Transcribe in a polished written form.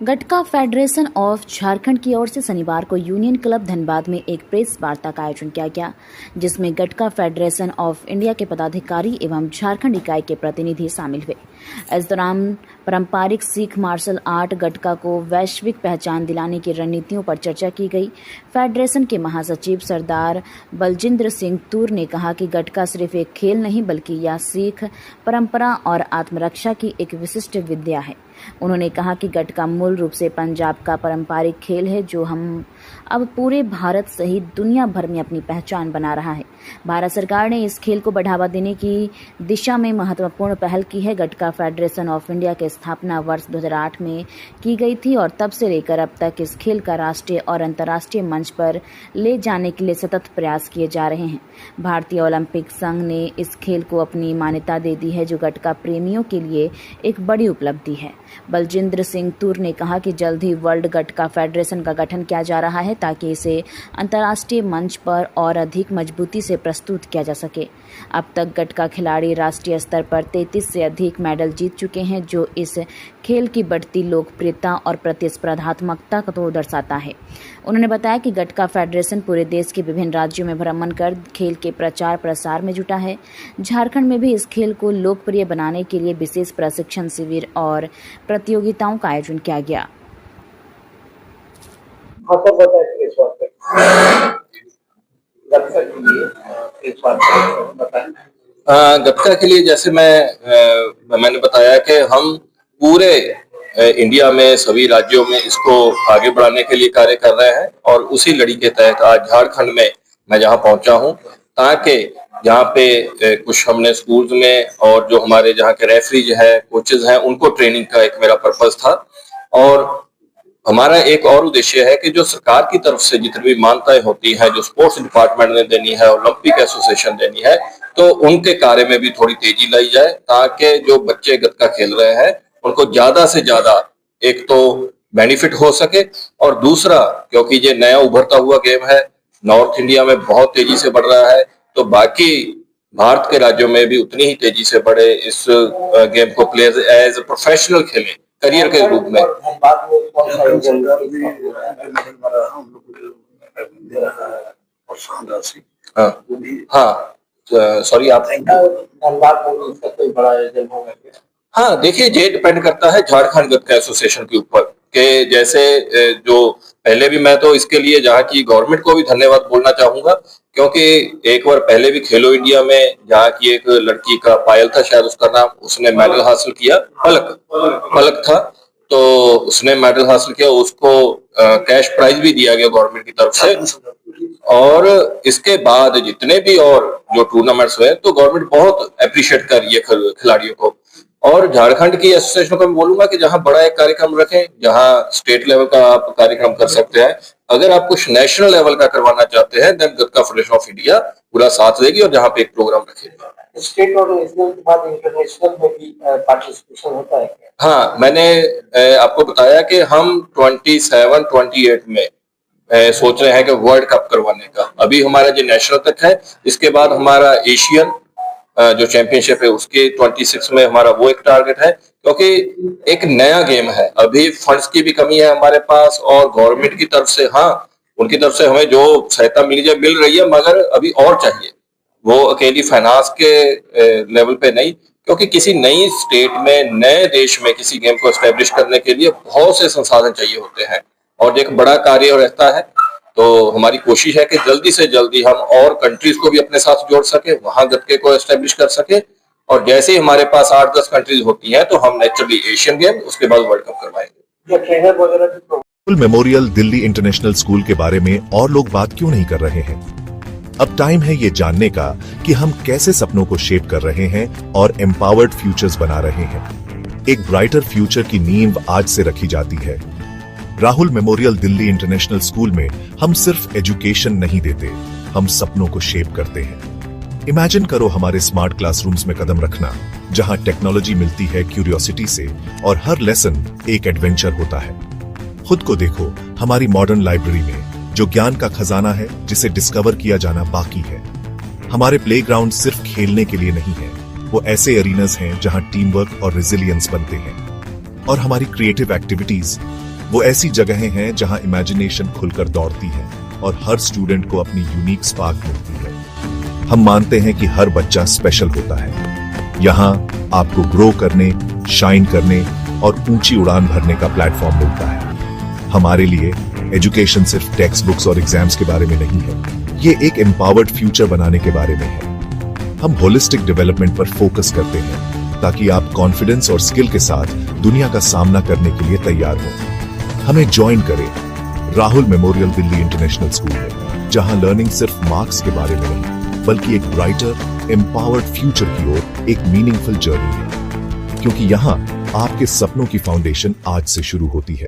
Gatka federation of Jharkhand की ओर से शनिवार को यूनियन क्लब धनबाद में एक प्रेस वार्ता का आयोजन किया गया, जिसमें गटका फेडरेशन ऑफ इंडिया के पदाधिकारी एवं झारखंड इकाई के प्रतिनिधि शामिल हुए। इस दौरान पारंपरिक सिख मार्शल आर्ट गटका को वैश्विक पहचान दिलाने की रणनीतियों पर चर्चा की गई। फेडरेशन के महासचिव सरदार बलजिंद्र सिंह तूर ने कहा कि गटका सिर्फ एक खेल नहीं बल्कि यह सिख परंपरा और आत्मरक्षा की एक विशिष्ट विद्या है। उन्होंने कहा कि गटका मूल रूप से पंजाब का पारंपरिक खेल है, जो हम अब पूरे भारत सहित दुनिया भर में अपनी पहचान बना रहा है। भारत सरकार ने इस खेल को बढ़ावा देने की दिशा में महत्वपूर्ण पहल की है। गटका फेडरेशन ऑफ इंडिया की स्थापना वर्ष 2008 में की गई थी और तब से लेकर अब तक इस खेल का राष्ट्रीय और अंतर्राष्ट्रीय मंच पर ले जाने के लिए सतत प्रयास किए जा रहे हैं। भारतीय ओलंपिक संघ ने इस खेल को अपनी मान्यता दे दी है, जो गटका प्रेमियों के लिए एक बड़ी उपलब्धि है। बलजिंद्र सिंह तूर ने कहा कि जल्द ही वर्ल्ड गटका फेडरेशन का गठन किया जा रहा है ताकि इसे अंतर्राष्ट्रीय मंच पर और अधिक मजबूती से प्रस्तुत किया जा सके। अब तक गटका खिलाड़ी राष्ट्रीय स्तर पर 33 से अधिक मेडल जीत चुके हैं, जो इस खेल की बढ़ती लोकप्रियता और प्रतिस्पर्धात्मकता को दर्शाता है। उन्होंने बताया कि गटका फेडरेशन पूरे देश के विभिन्न राज्यों में भ्रमण कर खेल के प्रचार प्रसार में जुटा है। झारखंड में भी इस खेल को लोकप्रिय बनाने के लिए विशेष प्रशिक्षण शिविर और प्रतियोगिताओं का आयोजन किया गया। गटका के लिए जैसे मैंने बताया कि हम पूरे इंडिया में सभी राज्यों में इसको आगे बढ़ाने के लिए कार्य कर रहे हैं और उसी लड़ी के तहत आज झारखंड में मैं जहां पहुंचा हूं, ताकि यहाँ पे कुछ हमने स्कूल्स में और जो हमारे जहाँ के रेफरीज है, कोचेज हैं, उनको ट्रेनिंग का एक मेरा पर्पस था। और हमारा एक और उद्देश्य है कि जो सरकार की तरफ से जितनी भी मान्यताएं होती हैं, जो स्पोर्ट्स डिपार्टमेंट ने देनी है, ओलंपिक एसोसिएशन देनी है, तो उनके कार्य में भी थोड़ी तेजी लाई जाए, ताकि जो बच्चे गतका खेल रहे हैं उनको ज्यादा से ज्यादा एक तो बेनिफिट हो सके, और दूसरा क्योंकि ये नया उभरता हुआ गेम है, नॉर्थ इंडिया में बहुत तेजी से बढ़ रहा है, तो बाकी भारत के राज्यों में भी उतनी ही तेजी से बढ़े, इस गेम को प्लेयर्स एज प्रोफेशनल खेलें, करियर के रूप में। हाँ, सॉरी आप हाँ, देखिए ये डिपेंड करता है झारखंड गतका एसोसिएशन के ऊपर, कि जैसे जो पहले भी मैं तो इसके लिए जहाँ की गवर्नमेंट को भी धन्यवाद बोलना चाहूंगा, क्योंकि एक बार पहले भी खेलो इंडिया में जहाँ की एक लड़की का पायल था शायद उसका नाम, उसने मेडल हासिल किया, पलक था, तो उसने मेडल हासिल किया, उसको कैश प्राइज भी दिया गया गवर्नमेंट की तरफ से। और इसके बाद जितने भी और जो टूर्नामेंट्स हुए तो गवर्नमेंट बहुत अप्रिशिएट कर रही है खिलाड़ियों को। और झारखंड की एसोसिएशन को मैं बोलूंगा कि जहां बड़ा एक कार्यक्रम रखें, जहां स्टेट लेवल का आप कार्यक्रम कर सकते हैं, अगर आप कुछ नेशनल लेवल का करवाना चाहते हैं, then Gatka federation of India पूरा साथ देगी और जहां पे एक प्रोग्राम रखेगा। स्टेट और नेशनल के बाद इंटरनेशनल में भी पार्टिसिपेशन होता है? हाँ, मैंने आपको बताया कि हम 27-28 में सोच रहे हैं कि वर्ल्ड कप करवाने का। अभी हमारा जो नेशनल तक है, इसके बाद हमारा एशियन जो चैंपियनशिप है उसके 26 में हमारा वो एक टारगेट है, क्योंकि एक नया गेम है, अभी फंड्स की भी कमी है हमारे पास, और गवर्नमेंट की तरफ से हाँ, उनकी तरफ से हमें जो सहायता मिल रही है, मगर अभी और चाहिए। वो अकेली फाइनेंस के लेवल पे नहीं, क्योंकि किसी नई स्टेट में, नए देश में किसी गेम को एस्टेब्लिश करने के लिए बहुत से संसाधन चाहिए होते हैं और एक बड़ा कार्य रहता है। तो हमारी कोशिश है कि जल्दी से जल्दी हम और कंट्रीज को भी अपने साथ जोड़ सके, वहां गतके को एस्टेब्लिश कर सके, और जैसे ही हमारे पास 8-10 कंट्रीज होती हैं तो हम नेचुरली एशियन गेम, उसके बाद वर्ल्ड कप करवाएंगे। मेमोरियल दिल्ली इंटरनेशनल स्कूल के बारे में और लोग बात क्यों नहीं कर रहे हैं? अब टाइम है ये जानने का कि हम कैसे सपनों को शेप कर रहे हैं और एम्पावर्ड फ्यूचर्स बना रहे हैं। एक ब्राइटर फ्यूचर की नींव आज से रखी जाती है। Rahul memorial Delhi international school में हम सिर्फ एजुकेशन नहीं देते, हम सपनों को शेप करते हैं। इमेजिन करो हमारे स्मार्ट क्लासरूम्स में कदम रखना, जहां टेक्नोलॉजी मिलती है क्यूरियोसिटी से और हर लेसन एक एडवेंचर होता है। खुद को देखो हमारी मॉडर्न लाइब्रेरी में, जो ज्ञान का खजाना है जिसे डिस्कवर किया जाना बाकी है। हमारे प्लेग्राउंड सिर्फ खेलने के लिए नहीं है, वो ऐसे एरीनास हैं जहां टीम वर्क और रेजिलियंस बनते हैं। और हमारी क्रिएटिव एक्टिविटीज वो ऐसी जगहें हैं जहां इमेजिनेशन खुलकर दौड़ती है और हर स्टूडेंट को अपनी यूनिक स्पार्क मिलती है। हम मानते हैं कि हर बच्चा स्पेशल होता है। यहाँ आपको ग्रो करने, शाइन करने और ऊंची उड़ान भरने का प्लेटफॉर्म मिलता है। हमारे लिए एजुकेशन सिर्फ टेक्स्ट बुक्स और एग्जाम्स के बारे में नहीं है, ये एक एम्पावर्ड फ्यूचर बनाने के बारे में है। हम होलिस्टिक डेवलपमेंट पर फोकस करते हैं ताकि आप कॉन्फिडेंस और स्किल के साथ दुनिया का सामना करने के लिए तैयार हो। हमें ज्वाइन करें Rahul memorial Delhi international school में, जहां लर्निंग सिर्फ मार्क्स के बारे में नहीं बल्कि एक ब्राइटर एम्पावर्ड फ्यूचर की ओर एक मीनिंगफुल जर्नी है, क्योंकि यहां आपके सपनों की फाउंडेशन आज से शुरू होती है।